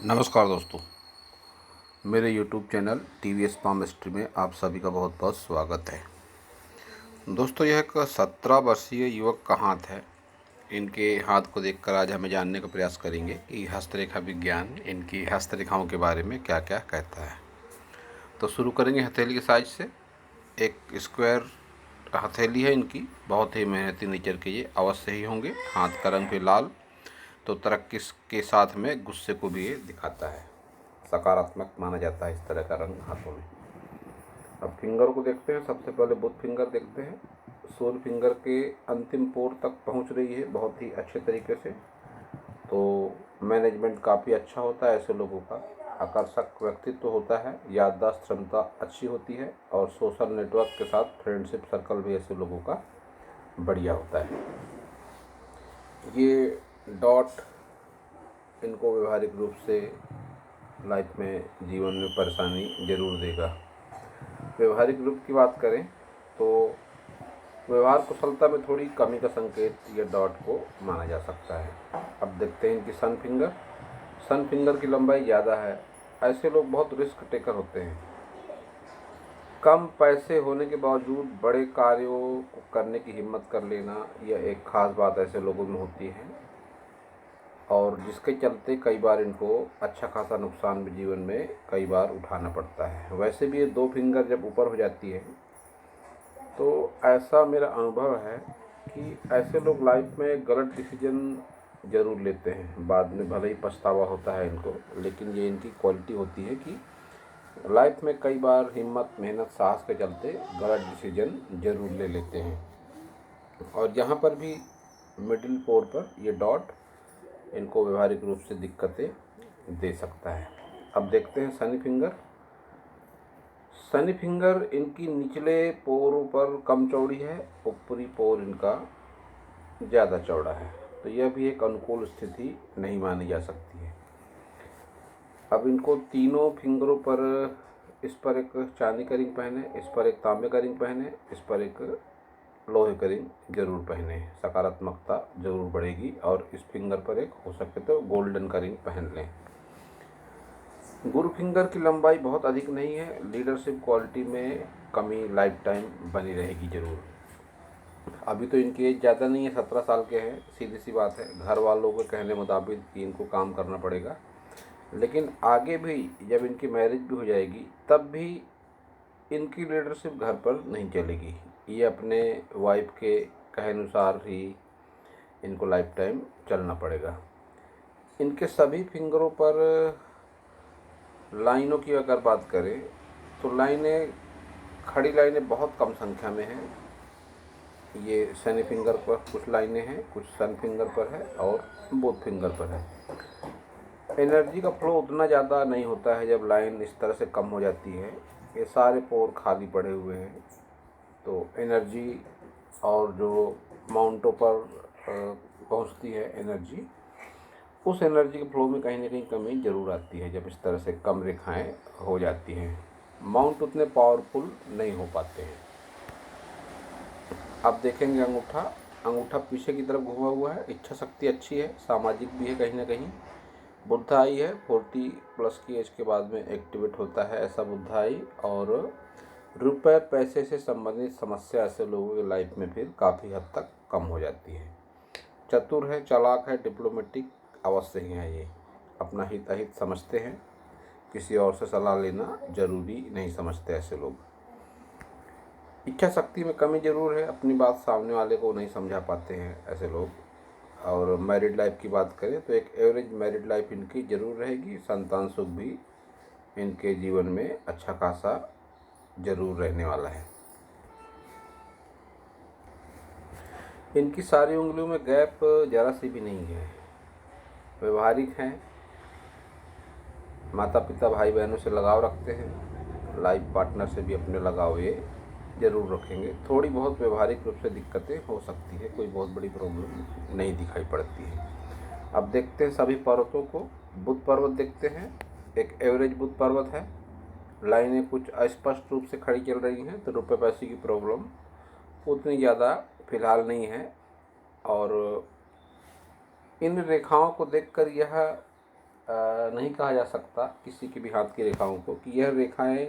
नमस्कार दोस्तों, मेरे YouTube चैनल TVS पामिस्ट्री में आप सभी का बहुत बहुत स्वागत है। दोस्तों, यह एक 17 वर्षीय युवक का हाथ है। इनके हाथ को देखकर आज हमें जानने का प्रयास करेंगे कि हस्तरेखा विज्ञान इनकी हस्तरेखाओं के बारे में क्या क्या कहता है। तो शुरू करेंगे हथेली के साइज से। एक स्क्वायर हथेली है इनकी, बहुत ही मेहनती नेचर के ये अवश्य ही होंगे। हाथ का रंग भी लाल, तो तरक्की के साथ में गुस्से को भी ये दिखाता है। सकारात्मक माना जाता है इस तरह का रंग हाथों में। अब फिंगर को देखते हैं। सबसे पहले बुध फिंगर देखते हैं। सोल फिंगर के अंतिम पोर तक पहुंच रही है बहुत ही अच्छे तरीके से। तो मैनेजमेंट काफ़ी अच्छा होता है ऐसे लोगों का। आकर्षक व्यक्तित्व होता है, याददाश्त क्षमता अच्छी होती है और सोशल नेटवर्क के साथ फ्रेंडशिप सर्कल भी ऐसे लोगों का बढ़िया होता है। ये डॉट इनको व्यवहारिक रूप से लाइफ में, जीवन में परेशानी ज़रूर देगा। व्यवहारिक रूप की बात करें तो व्यवहार कुशलता में थोड़ी कमी का संकेत ये डॉट को माना जा सकता है। अब देखते हैं इनकी सन फिंगर। सन फिंगर की लंबाई ज़्यादा है। ऐसे लोग बहुत रिस्क टेकर होते हैं। कम पैसे होने के बावजूद बड़े कार्यों को करने की हिम्मत कर लेना, यह एक ख़ास बात ऐसे लोगों में होती है और जिसके चलते कई बार इनको अच्छा खासा नुकसान भी जीवन में कई बार उठाना पड़ता है। वैसे भी ये दो फिंगर जब ऊपर हो जाती है तो ऐसा मेरा अनुभव है कि ऐसे लोग लाइफ में गलत डिसीजन ज़रूर लेते हैं। बाद में भले ही पछतावा होता है इनको, लेकिन ये इनकी क्वालिटी होती है कि लाइफ में कई बार हिम्मत, मेहनत, साहस के चलते गलत डिसीजन ज़रूर ले लेते हैं। और यहाँ पर भी मिडिल पोर पर ये डॉट इनको व्यवहारिक रूप से दिक्कतें दे सकता है। अब देखते हैं शनि फिंगर। शनि फिंगर इनकी निचले पोरों पर कम चौड़ी है, ऊपरी पोर इनका ज़्यादा चौड़ा है। तो यह भी एक अनुकूल स्थिति नहीं मानी जा सकती है। अब इनको तीनों फिंगरों पर, इस पर एक चांदी का रिंग पहने, इस पर एक तांबे का रिंग पहने, इस पर एक लोहे का रिंग जरूर पहने। सकारात्मकता जरूर बढ़ेगी। और इस फिंगर पर एक हो सके तो गोल्डन का रिंग पहन लें। गुरु फिंगर की लंबाई बहुत अधिक नहीं है। लीडरशिप क्वालिटी में कमी लाइफ टाइम बनी रहेगी जरूर। अभी तो इनकी एज ज़्यादा नहीं है, 17 साल के हैं। सीधी सी बात है, घर वालों के कहने मुताबिक इनको काम करना पड़ेगा। लेकिन आगे भी जब इनकी मैरिज भी हो जाएगी तब भी इनकी लीडरशिप घर पर नहीं चलेगी। ये अपने वाइफ के कहे अनुसार ही इनको लाइफ टाइम चलना पड़ेगा। इनके सभी फिंगरों पर लाइनों की अगर बात करें तो लाइनें, खड़ी लाइनें बहुत कम संख्या में हैं। ये शनि फिंगर पर कुछ लाइनें हैं, कुछ सन फिंगर पर है और बुध फिंगर पर है। एनर्जी का फ्लो उतना ज़्यादा नहीं होता है जब लाइन इस तरह से कम हो जाती है। ये सारे पोर खाली पड़े हुए हैं, तो एनर्जी और जो माउंटों पर पहुंचती है एनर्जी, उस एनर्जी के फ्लो में कहीं ना कहीं कमी ज़रूर आती है जब इस तरह से कम रेखाएं हो जाती हैं। माउंट उतने पावरफुल नहीं हो पाते हैं। अब देखेंगे अंगूठा। अंगूठा पीछे की तरफ घुमा हुआ है। इच्छा शक्ति अच्छी है, सामाजिक भी है कहीं ना कहीं। बुद्धाई है, 40+ की एज के बाद में एक्टिवेट होता है ऐसा बुद्धाई। और रुपए पैसे से संबंधित समस्या ऐसे लोगों की लाइफ में फिर काफ़ी हद तक कम हो जाती है। चतुर है, चालाक है, डिप्लोमेटिक अवश्य ही है। ये अपना हित अहित समझते हैं, किसी और से सलाह लेना जरूरी नहीं समझते ऐसे लोग। इच्छा शक्ति में कमी जरूर है, अपनी बात सामने वाले को नहीं समझा पाते हैं ऐसे लोग। और मैरिड लाइफ की बात करें तो एक एवरेज मैरिड लाइफ इनकी ज़रूर रहेगी। संतान सुख भी इनके जीवन में अच्छा खासा ज़रूर रहने वाला है। इनकी सारी उंगलियों में गैप ज़रा सी भी नहीं है। व्यवहारिक हैं, माता पिता भाई बहनों से लगाव रखते हैं। लाइफ पार्टनर से भी अपने लगाव ये ज़रूर रखेंगे। थोड़ी बहुत व्यवहारिक रूप से दिक्कतें हो सकती है, कोई बहुत बड़ी प्रॉब्लम नहीं दिखाई पड़ती है। अब देखते हैं सभी पर्वतों को। बुध पर्वत देखते हैं। एक एवरेज बुध पर्वत है। लाइनें कुछ अस्पष्ट रूप से खड़ी चल रही हैं, तो रुपये पैसे की प्रॉब्लम उतनी ज़्यादा फिलहाल नहीं है। और इन रेखाओं को देखकर यह नहीं कहा जा सकता किसी की भी हाथ की रेखाओं को कि यह रेखाएं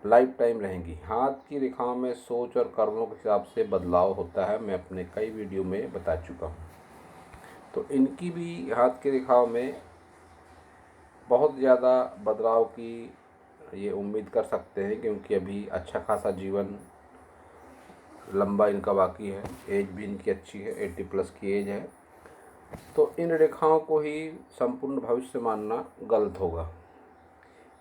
लाइफ टाइम रहेंगी। हाथ की रेखाओं में सोच और कर्मों के हिसाब से बदलाव होता है, मैं अपने कई वीडियो में बता चुका हूँ। तो इनकी भी हाथ की रेखाओं में बहुत ज़्यादा बदलाव की ये उम्मीद कर सकते हैं, क्योंकि अभी अच्छा खासा जीवन लंबा इनका बाकी है। एज भी इनकी अच्छी है, 80+ की एज है। तो इन रेखाओं को ही संपूर्ण भविष्य मानना गलत होगा।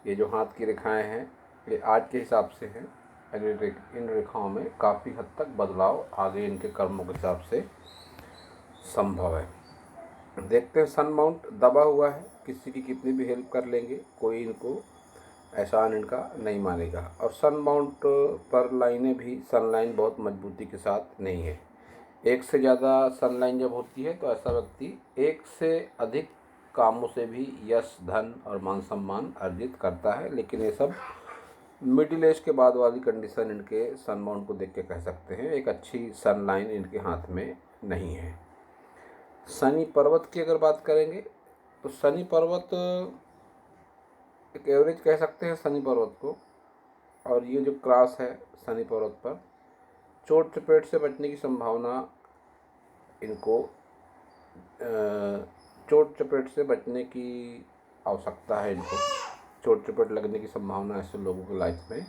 ये जो हाथ की रेखाएं हैं ये आज के हिसाब से हैं। इन रेखाओं में काफ़ी हद तक बदलाव आगे इनके कर्मों के हिसाब से संभव है। देखते हैं, सन माउंट दबा हुआ है, किसी की कितनी भी हेल्प कर लेंगे, कोई इनको एहसान इनका नहीं मानेगा। और सन माउंट पर लाइनें भी सनलाइन बहुत मजबूती के साथ नहीं है। एक से ज़्यादा सनलाइन जब होती है तो ऐसा व्यक्ति एक से अधिक कामों से भी यश, धन और मान सम्मान अर्जित करता है। लेकिन ये सब मिडिल एज के बाद वाली कंडीशन इनके सन माउंट को देख के कह सकते हैं। एक अच्छी सनलाइन इनके हाथ में नहीं है। शनि पर्वत की अगर बात करेंगे तो शनि पर्वत एक एवरेज कह सकते हैं शनि पर्वत को। और ये जो क्रॉस है शनि पर्वत पर, चोट चपेट से बचने की संभावना इनको चोट चपेट से बचने की आवश्यकता है। इनको चोट चपेट लगने की संभावना ऐसे लोगों की लाइफ में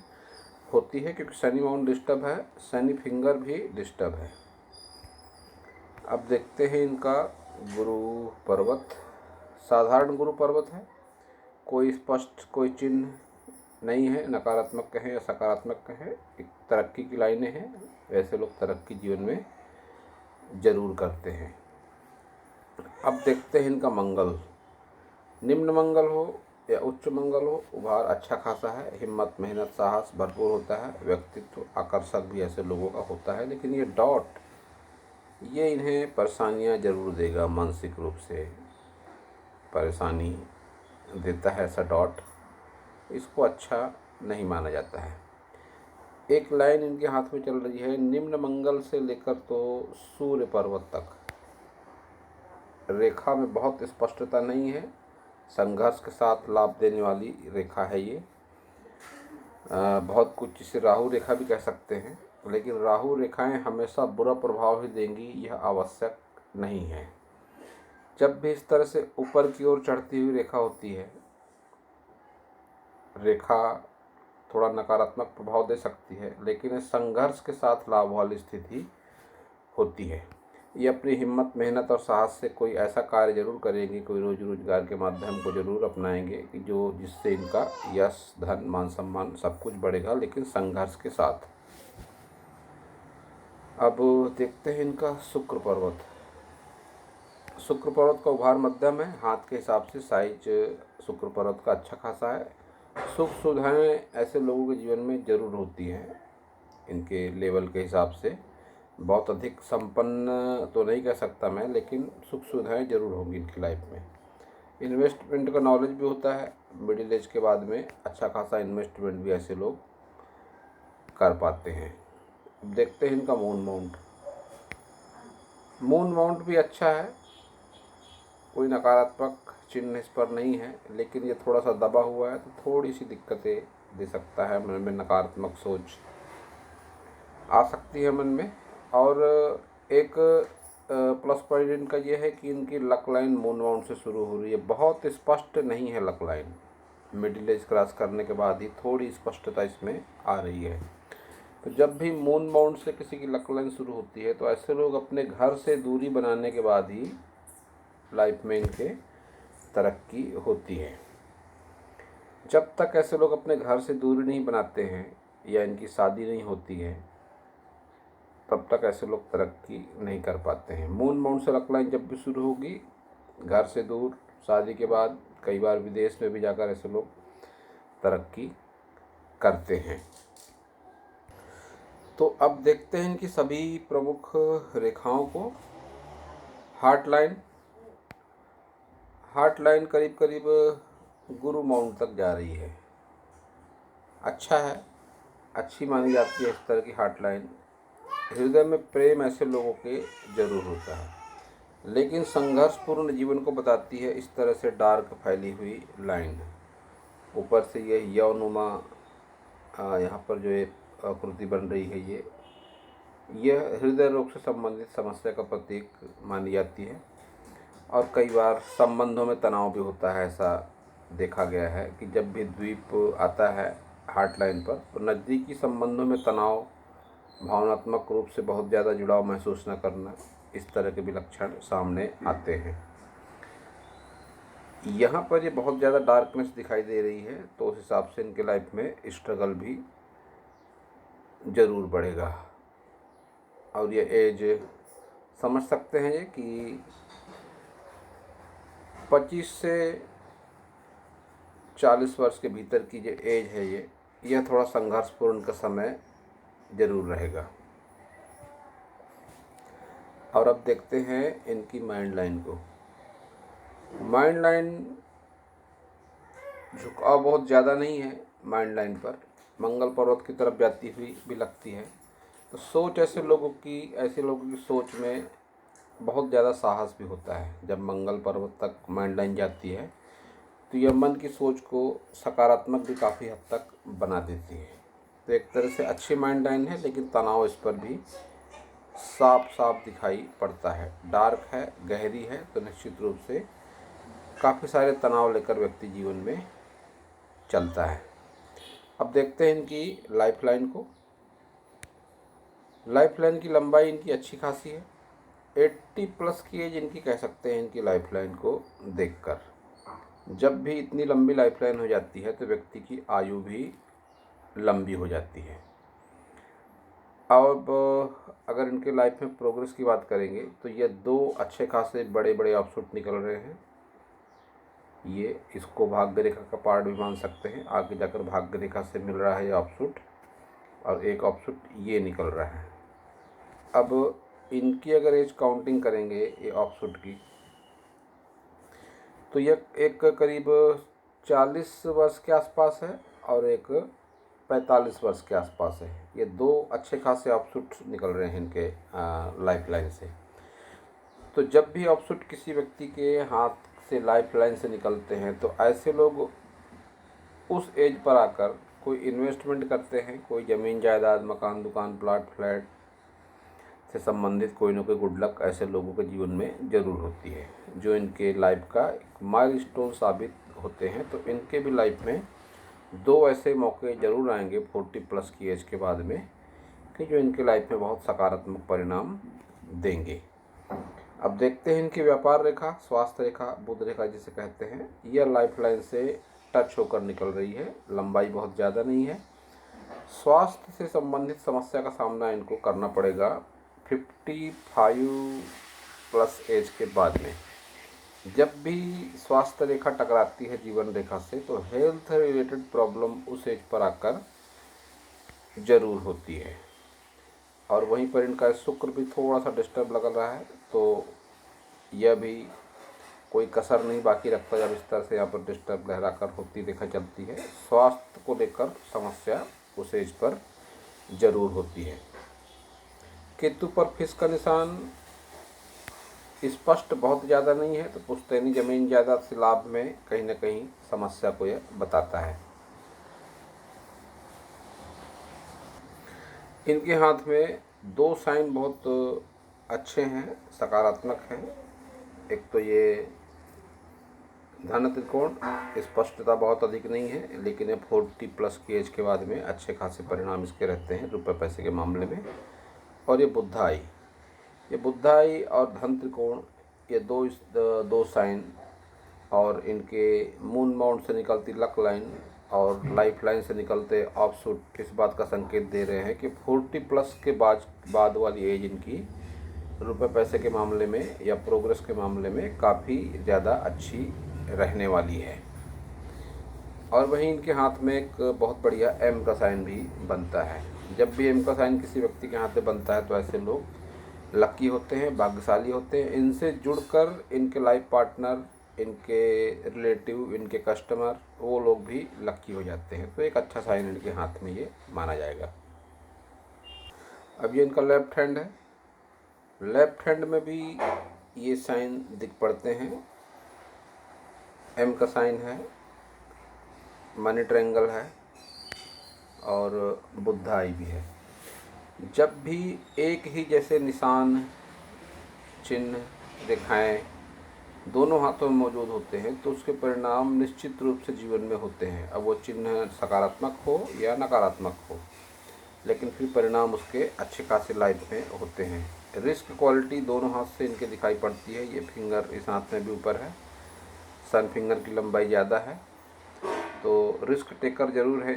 होती है, क्योंकि शनि माउंट डिस्टर्ब है, शनि फिंगर भी डिस्टर्ब है। अब देखते हैं इनका गुरु पर्वत। साधारण गुरु पर्वत है, कोई स्पष्ट कोई चिन्ह नहीं है, नकारात्मक कहें या सकारात्मक कहें, एक तरक्की की लाइनें हैं। वैसे लोग तरक्की जीवन में जरूर करते हैं। अब देखते हैं इनका मंगल। निम्न मंगल हो या उच्च मंगल हो, उभार अच्छा खासा है, हिम्मत, मेहनत, साहस भरपूर होता है, व्यक्तित्व आकर्षक भी ऐसे लोगों का होता है। लेकिन ये डॉट ये इन्हें परेशानियां जरूर देगा, मानसिक रूप से परेशानी देता है ऐसा डॉट, इसको अच्छा नहीं माना जाता है। एक लाइन इनके हाथ में चल रही है, निम्न मंगल से लेकर तो सूर्य पर्वत तक रेखा में बहुत स्पष्टता नहीं है, संघर्ष के साथ लाभ देने वाली रेखा है ये। बहुत कुछ इसे राहु रेखा भी कह सकते हैं, लेकिन राहु रेखाएं हमेशा बुरा प्रभाव ही देंगी यह आवश्यक नहीं है। जब भी इस तरह से ऊपर की ओर चढ़ती हुई रेखा होती है, रेखा थोड़ा नकारात्मक प्रभाव दे सकती है, लेकिन संघर्ष के साथ लाभ वाली स्थिति होती है। ये अपनी हिम्मत, मेहनत और साहस से कोई ऐसा कार्य जरूर करेंगे, कोई रोजगार के माध्यम को जरूर अपनाएंगे कि जिससे इनका यश, धन, मान सम्मान सब कुछ बढ़ेगा, लेकिन संघर्ष के साथ। अब देखते हैं इनका शुक्र पर्वत। शुक्र पर्वत का उभार मध्यम है, हाथ के हिसाब से साइज शुक्र पर्वत का अच्छा खासा है। सुख सुविधाएं ऐसे लोगों के जीवन में जरूर होती हैं, इनके लेवल के हिसाब से। बहुत अधिक संपन्न तो नहीं कह सकता मैं, लेकिन सुख सुविधाएं जरूर होंगी इनकी लाइफ में। इन्वेस्टमेंट का नॉलेज भी होता है, मिडिल एज के बाद में अच्छा खासा इन्वेस्टमेंट भी ऐसे लोग कर पाते हैं। अब देखते हैं इनका मून माउंट। मून माउंट भी अच्छा है, कोई नकारात्मक चिन्ह इस पर नहीं है, लेकिन ये थोड़ा सा दबा हुआ है तो थोड़ी सी दिक्कतें दे सकता है। मन में नकारात्मक सोच आ सकती है मन में। और एक प्लस पॉइंट इनका ये है कि इनकी लक लाइन मून माउंट से शुरू हो रही है। बहुत स्पष्ट नहीं है luck line, middle age cross करने के बाद ही थोड़ी स्पष्टता इसमें आ रही है। तो जब भी मून माउंट से किसी की लक लाइन शुरू होती है तो ऐसे लोग अपने घर से दूरी बनाने के बाद ही लाइफ में इनके तरक्की होती है। जब तक ऐसे लोग अपने घर से दूरी नहीं बनाते हैं या इनकी शादी नहीं होती है, तब तक ऐसे लोग तरक्की नहीं कर पाते हैं। मून माउंट से लक लाइन जब भी शुरू होगी, घर से दूर, शादी के बाद, कई बार विदेश में भी जाकर ऐसे लोग तरक्की करते हैं। तो अब देखते हैं इनकी सभी प्रमुख रेखाओं को। हार्ट लाइन करीब करीब गुरु माउंट तक जा रही है, अच्छा है, अच्छी मानी जाती है इस तरह की हार्ट लाइन। हृदय में प्रेम ऐसे लोगों के जरूर होता है। लेकिन संघर्षपूर्ण जीवन को बताती है इस तरह से डार्क फैली हुई लाइन। ऊपर से ये यौनुमा यहाँ पर जो एक आकृति बन रही है, यह हृदय रोग से संबंधित समस्या का प्रतीक मानी जाती है। और कई बार संबंधों में तनाव भी होता है। ऐसा देखा गया है कि जब भी द्वीप आता है हार्ट लाइन पर, तो नज़दीकी संबंधों में तनाव, भावनात्मक रूप से बहुत ज़्यादा जुड़ाव महसूस न करना, इस तरह के भी लक्षण सामने आते हैं। यहाँ पर ये बहुत ज़्यादा डार्कनेस दिखाई दे रही है, तो उस हिसाब से इनके लाइफ में स्ट्रगल भी ज़रूर बढ़ेगा। और ये एज समझ सकते हैं ये कि 25 से 40 वर्ष के भीतर की जो एज है, यह थोड़ा संघर्षपूर्ण का समय ज़रूर रहेगा। और अब देखते हैं इनकी माइंड लाइन को। माइंड लाइन झुकाव बहुत ज़्यादा नहीं है माइंड लाइन पर, मंगल पर्वत की तरफ जाती हुई भी लगती है। तो सोच ऐसे लोगों की सोच में बहुत ज़्यादा साहस भी होता है। जब मंगल पर्वत तक माइंड लाइन जाती है तो यह मन की सोच को सकारात्मक भी काफ़ी हद तक बना देती है। तो एक तरह से अच्छी माइंड लाइन है, लेकिन तनाव इस पर भी साफ साफ दिखाई पड़ता है। डार्क है, गहरी है, तो निश्चित रूप से काफ़ी सारे तनाव लेकर व्यक्ति जीवन में चलता है। अब देखते हैं इनकी लाइफ लाइन को। लाइफ लाइन की लंबाई इनकी अच्छी खासी है। 80 प्लस की एज इनकी कह सकते हैं इनकी लाइफ लाइन को देखकर। जब भी इतनी लंबी लाइफ लाइन हो जाती है तो व्यक्ति की आयु भी लंबी हो जाती है। अब अगर इनके लाइफ में प्रोग्रेस की बात करेंगे तो ये 2 अच्छे खासे बड़े बड़े ऑफशूट निकल रहे हैं। ये इसको भाग्य रेखा का पार्ट भी मान सकते हैं। आगे जाकर भाग्य रेखा से मिल रहा है ये ऑफशूट, और एक ऑफशूट ये निकल रहा है। अब इनकी अगर एज काउंटिंग करेंगे ये ऑफशूट की, तो यह एक करीब 40 वर्ष के आसपास है और एक 45 वर्ष के आसपास है। ये 2 अच्छे खासे ऑफशूट निकल रहे हैं इनके लाइफ लाइन से। तो जब भी ऑफशूट किसी व्यक्ति के हाथ से लाइफ लाइन से निकलते हैं तो ऐसे लोग उस एज पर आकर कोई इन्वेस्टमेंट करते हैं। कोई ज़मीन जायदाद, मकान, दुकान, प्लाट, फ्लैट से संबंधित कोई ना कोई गुड लक ऐसे लोगों के जीवन में ज़रूर होती है, जो इनके लाइफ का एक माइलस्टोन साबित होते हैं। तो इनके भी लाइफ में 2 ऐसे मौके ज़रूर आएंगे 40 प्लस की एज के बाद में, कि जो इनके लाइफ में बहुत सकारात्मक परिणाम देंगे। अब देखते हैं इनकी व्यापार रेखा, स्वास्थ्य रेखा, बुध रेखा जिसे कहते हैं। यह लाइफ लाइन से टच होकर निकल रही है। लंबाई बहुत ज़्यादा नहीं है। स्वास्थ्य से संबंधित समस्या का सामना इनको करना पड़ेगा 55 प्लस एज के बाद में। जब भी स्वास्थ्य रेखा टकराती है जीवन रेखा से, तो हेल्थ रिलेटेड प्रॉब्लम उस एज पर आकर ज़रूर होती है। और वहीं पर इनका शुक्र भी थोड़ा सा डिस्टर्ब लग रहा है, तो यह भी कोई कसर नहीं बाकी रखता जब इस तरह से यहाँ पर डिस्टर्ब लहरा कर होती देखा चलती है। स्वास्थ्य को लेकर समस्या उस एज पर ज़रूर होती है। केतु पर फिश का निशान स्पष्ट बहुत ज़्यादा नहीं है, तो पुश्तैनी ज़मीन जायदाद से लाभ में कहीं ना कहीं समस्या को यह बताता है। इनके हाथ में 2 साइन बहुत अच्छे हैं, सकारात्मक हैं। एक तो ये धन त्रिकोण, स्पष्टता बहुत अधिक नहीं है, लेकिन ये 40 प्लस की एज के बाद में अच्छे खासे परिणाम इसके रहते हैं रुपये पैसे के मामले में। और ये बुद्धाई और धन त्रिकोण, ये दो साइन, और इनके मून माउंट से निकलती लक लाइन और लाइफ लाइन से निकलते ऑफशूट इस बात का संकेत दे रहे हैं कि 40 प्लस के बाद वाली एज इनकी रुपये पैसे के मामले में या प्रोग्रेस के मामले में काफ़ी ज़्यादा अच्छी रहने वाली है। और वहीं इनके हाथ में एक बहुत बढ़िया एम का साइन भी बनता है। जब भी एम का साइन किसी व्यक्ति के हाथ में बनता है तो ऐसे लोग लकी होते हैं, भाग्यशाली होते हैं। इनसे जुड़कर इनके लाइफ पार्टनर, इनके रिलेटिव, इनके कस्टमर, वो लोग भी लकी हो जाते हैं। तो एक अच्छा साइन इनके हाथ में ये माना जाएगा। अब ये इनका लेफ्ट हैंड है। लेफ्ट हैंड में भी ये साइन दिख पड़ते हैं। एम का साइन है, मनी ट्रायंगल है और बुद्धा आई भी है। जब भी एक ही जैसे निशान चिन्ह रेखाएं दोनों हाथों में मौजूद होते हैं तो उसके परिणाम निश्चित रूप से जीवन में होते हैं। अब वो चिन्ह सकारात्मक हो या नकारात्मक हो, लेकिन फिर परिणाम उसके अच्छे खासे लाइफ में होते हैं। रिस्क क्वालिटी दोनों हाथ से इनके दिखाई पड़ती है। ये फिंगर इस हाथ में भी ऊपर है, सन फिंगर की लंबाई ज़्यादा है, तो रिस्क टेकर ज़रूर है।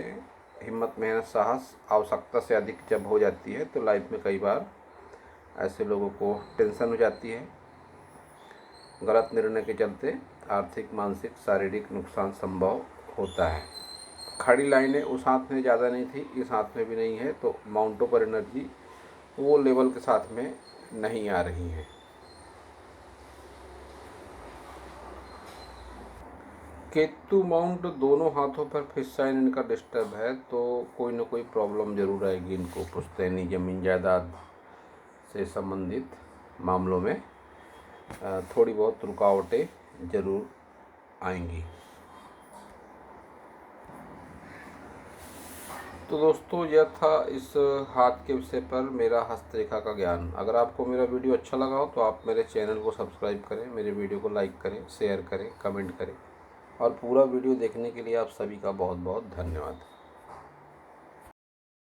हिम्मत, मेहनत, साहस आवश्यकता से अधिक जब हो जाती है तो लाइफ में कई बार ऐसे लोगों को टेंशन हो जाती है। गलत निर्णय के चलते आर्थिक, मानसिक, शारीरिक नुकसान संभव होता है। खड़ी लाइनें उस हाथ में ज़्यादा नहीं थी, इस हाथ में भी नहीं है, तो माउंटों पर एनर्जी वो लेवल के साथ में नहीं आ रही है। केतु माउंट दोनों हाथों पर फिश साइन इनका डिस्टर्ब है, तो कोई ना कोई प्रॉब्लम ज़रूर आएगी इनको। पुश्तैनी ज़मीन जायदाद से संबंधित मामलों में थोड़ी बहुत रुकावटें ज़रूर आएंगी। तो दोस्तों, यह था इस हाथ के विषय पर मेरा हस्तरेखा का ज्ञान। अगर आपको मेरा वीडियो अच्छा लगा हो तो आप मेरे चैनल को सब्सक्राइब करें, मेरे वीडियो को लाइक करें, शेयर करें, कमेंट करें, और पूरा वीडियो देखने के लिए आप सभी का बहुत बहुत धन्यवाद।